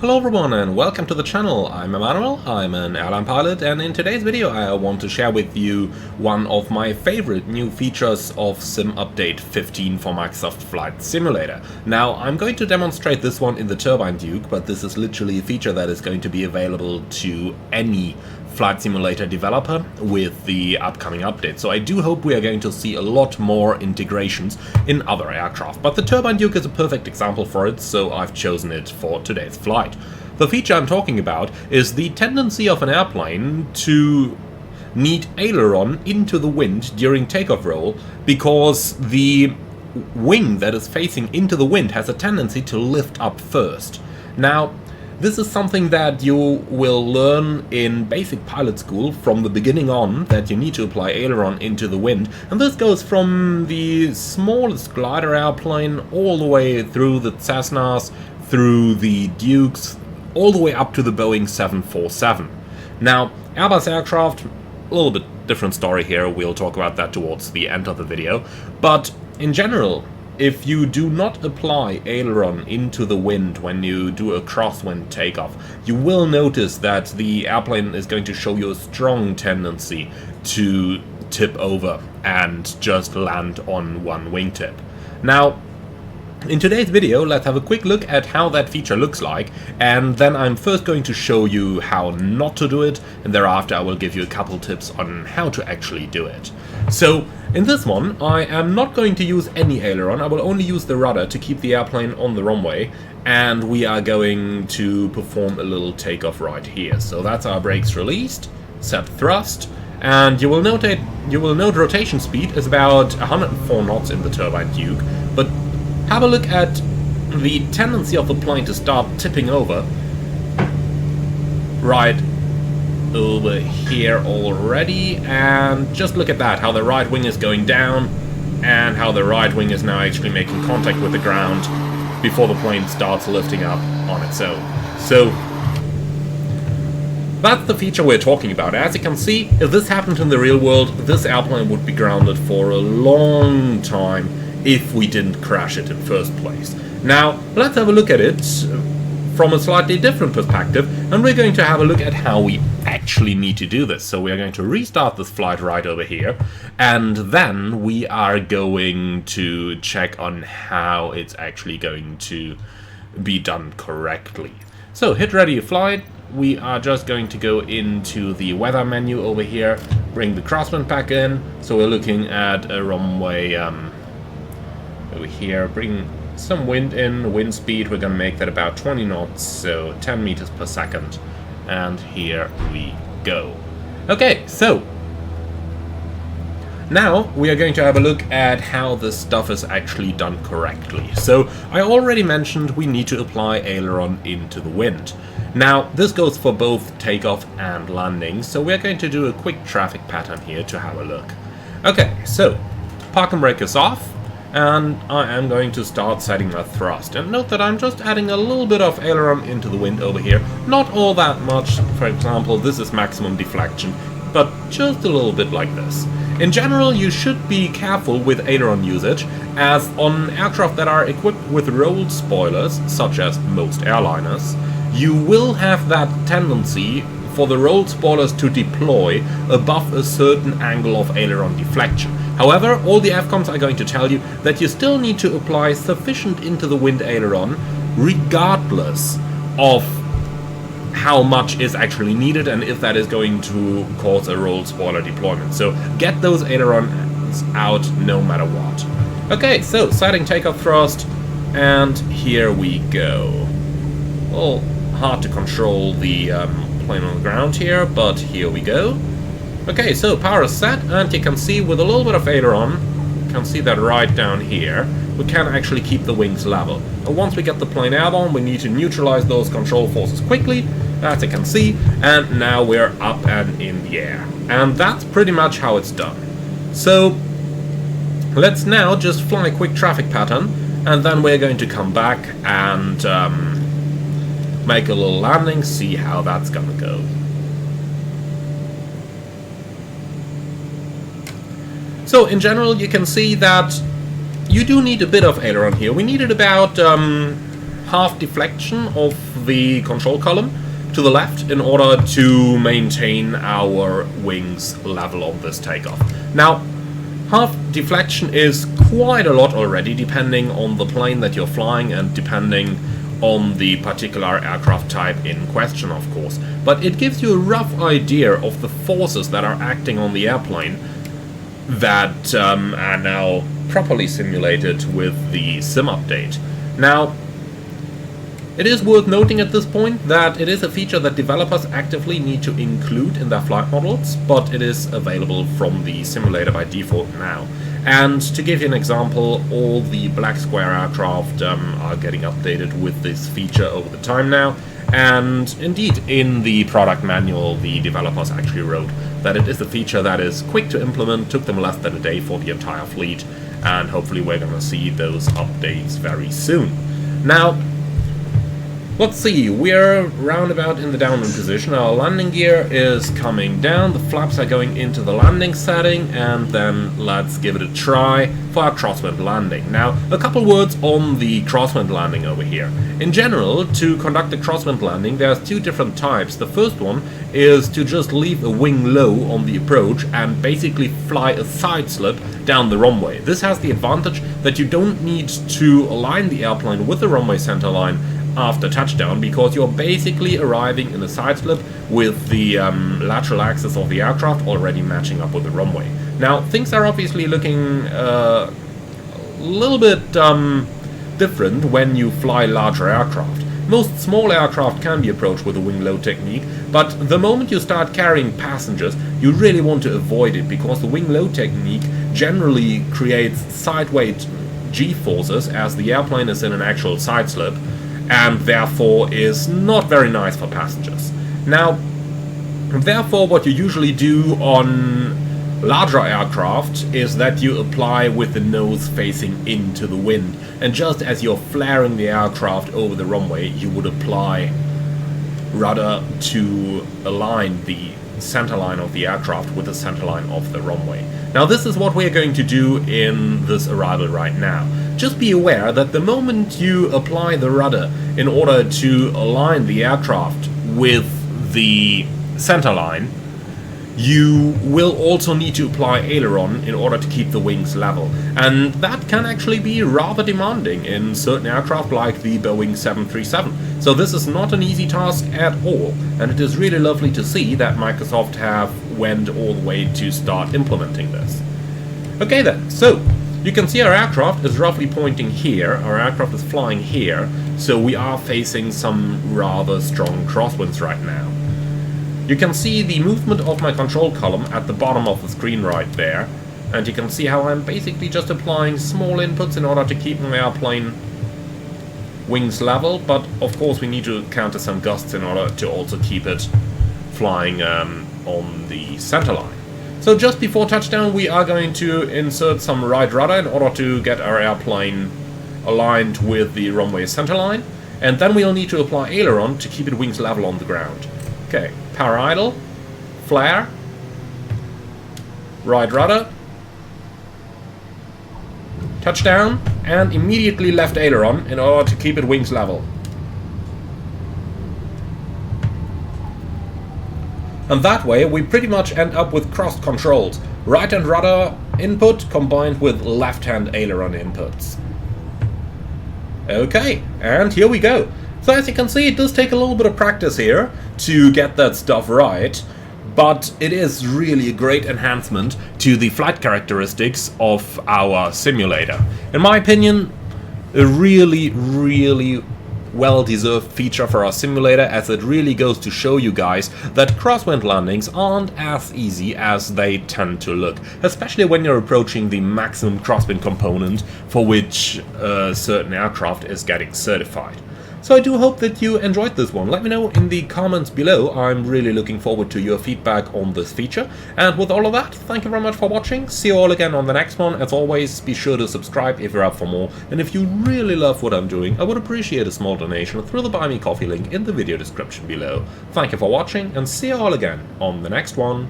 Hello everyone and welcome to the channel. I'm Emmanuel, I'm an airline pilot, and in today's video I want to share with you one of my favorite new features of Sim Update 15 for Microsoft Flight Simulator. Now I'm going to demonstrate this one in the Turbine Duke, but this is literally a feature that is going to be available to any Flight Simulator developer with the upcoming update. So I do hope we are going to see a lot more integrations in other aircraft. But the Turbine Duke is a perfect example for it, so I've chosen it for today's flight. The feature I'm talking about is the tendency of an airplane to need aileron into the wind during takeoff roll, because the wing that is facing into the wind has a tendency to lift up first. Now, this is something that you will learn in basic pilot school from the beginning on, that you need to apply aileron into the wind, and this goes from the smallest glider airplane all the way through the Cessnas, through the Dukes, all the way up to the Boeing 747. Now, Airbus aircraft, a little bit different story here, we'll talk about that towards the end of the video, but in general, if you do not apply aileron into the wind when you do a crosswind takeoff, you will notice that the airplane is going to show you a strong tendency to tip over and just land on one wingtip. Now, in today's video, let's have a quick look at how that feature looks like, and then I'm first going to show you how not to do it, and thereafter I will give you a couple tips on how to actually do it. So, in this one, I am not going to use any aileron, I will only use the rudder to keep the airplane on the runway, and we are going to perform a little takeoff right here. So that's our brakes released, set thrust, and you will note rotation speed is about 104 knots in the Turbine Duke, but have a look at the tendency of the plane to start tipping over right over here already, and just look at that, how the right wing is going down and how the right wing is now actually making contact with the ground before the plane starts lifting up on its own. So that's the feature we're talking about. As you can see, if this happened in the real world, this airplane would be grounded for a long time if we didn't crash it in first place. Now, let's have a look at it from a slightly different perspective, and we're going to have a look at how we actually need to do this. So we're going to restart this flight right over here, and then we are going to check on how it's actually going to be done correctly. So hit ready to flight. We are just going to go into the weather menu over here, bring the crosswind back in. So we're looking at a runway over here, bring some wind in, wind speed, we're going to make that about 20 knots, so 10 meters per second, and here we go. Okay, so now we are going to have a look at how this stuff is actually done correctly. So I already mentioned we need to apply aileron into the wind. Now this goes for both takeoff and landing, so we're going to do a quick traffic pattern here to have a look. Okay, so park and brake is off, and I am going to start setting my thrust. And note that I'm just adding a little bit of aileron into the wind over here. Not all that much. For example, this is maximum deflection, but just a little bit like this. In general, you should be careful with aileron usage, as on aircraft that are equipped with rolled spoilers, such as most airliners, you will have that tendency for the rolled spoilers to deploy above a certain angle of aileron deflection. However, all the FCOMs are going to tell you that you still need to apply sufficient into the wind aileron, regardless of how much is actually needed and if that is going to cause a rolled spoiler deployment. So get those ailerons out no matter what. Okay, so setting takeoff thrust, and here we go. Well, hard to control the plane on the ground here, but here we go. Okay, so power is set, and you can see with a little bit of aileron, you can see that right down here, we can actually keep the wings level. And once we get the plane airborne, we need to neutralize those control forces quickly, as you can see, and now we're up and in the air. And that's pretty much how it's done. So let's now just fly a quick traffic pattern, and then we're going to come back and make a little landing, see how that's gonna go. So in general, you can see that you do need a bit of aileron here. We needed about half deflection of the control column to the left in order to maintain our wings level on this takeoff. Now, half deflection is quite a lot already, depending on the plane that you're flying and depending on the particular aircraft type in question, of course. But it gives you a rough idea of the forces that are acting on the airplane that are now properly simulated with the sim update. Now, it is worth noting at this point that it is a feature that developers actively need to include in their flight models, but it is available from the simulator by default now. And to give you an example, all the black square aircraft are getting updated with this feature over the time now. And indeed, in the product manual, the developers actually wrote that it is a feature that is quick to implement, took them less than a day for the entire fleet, and hopefully we're going to see those updates very soon. Now, let's see, we're roundabout in the downwind position. Our landing gear is coming down, the flaps are going into the landing setting, and then let's give it a try for our crosswind landing. Now, a couple words on the crosswind landing over here. In general, to conduct a crosswind landing, there's two different types. The first one is to just leave a wing low on the approach and basically fly a side slip down the runway. This has the advantage that you don't need to align the airplane with the runway center line after touchdown, because you're basically arriving in a side slip with the lateral axis of the aircraft already matching up with the runway. Now, things are obviously looking a little bit different when you fly larger aircraft. Most small aircraft can be approached with a wing low technique, but the moment you start carrying passengers, you really want to avoid it, because the wing low technique generally creates sideways G-forces as the airplane is in an actual side slip, and therefore is not very nice for passengers. Now, therefore what you usually do on larger aircraft is that you apply with the nose facing into the wind, and just as you're flaring the aircraft over the runway, you would apply rudder to align the center line of the aircraft with the center line of the runway. Now, this is what we're going to do in this arrival right now. Just be aware that the moment you apply the rudder in order to align the aircraft with the center line, you will also need to apply aileron in order to keep the wings level. And that can actually be rather demanding in certain aircraft like the Boeing 737. So this is not an easy task at all, and it is really lovely to see that Microsoft have went all the way to start implementing this. Okay then, so you can see our aircraft is roughly pointing here, our aircraft is flying here, so we are facing some rather strong crosswinds right now. You can see the movement of my control column at the bottom of the screen right there, and you can see how I'm basically just applying small inputs in order to keep my airplane wings level, but of course we need to counter some gusts in order to also keep it flying on the center line. So just before touchdown we are going to insert some right rudder in order to get our airplane aligned with the runway center line, and then we'll need to apply aileron to keep it wings level on the ground. Okay, power idle, flare, right rudder, touchdown, and immediately left aileron in order to keep it wings level. And that way we pretty much end up with crossed controls. Right hand rudder input combined with left hand aileron inputs. Okay, and here we go. So as you can see, it does take a little bit of practice here to get that stuff right, but it is really a great enhancement to the flight characteristics of our simulator. In my opinion, a really well-deserved feature for our simulator, as it really goes to show you guys that crosswind landings aren't as easy as they tend to look, especially when you're approaching the maximum crosswind component for which a certain aircraft is getting certified. So I do hope that you enjoyed this one. Let me know in the comments below. I'm really looking forward to your feedback on this feature. And with all of that, thank you very much for watching. See you all again on the next one. As always, be sure to subscribe if you're up for more. And if you really love what I'm doing, I would appreciate a small donation through the Buy Me Coffee link in the video description below. Thank you for watching, and see you all again on the next one.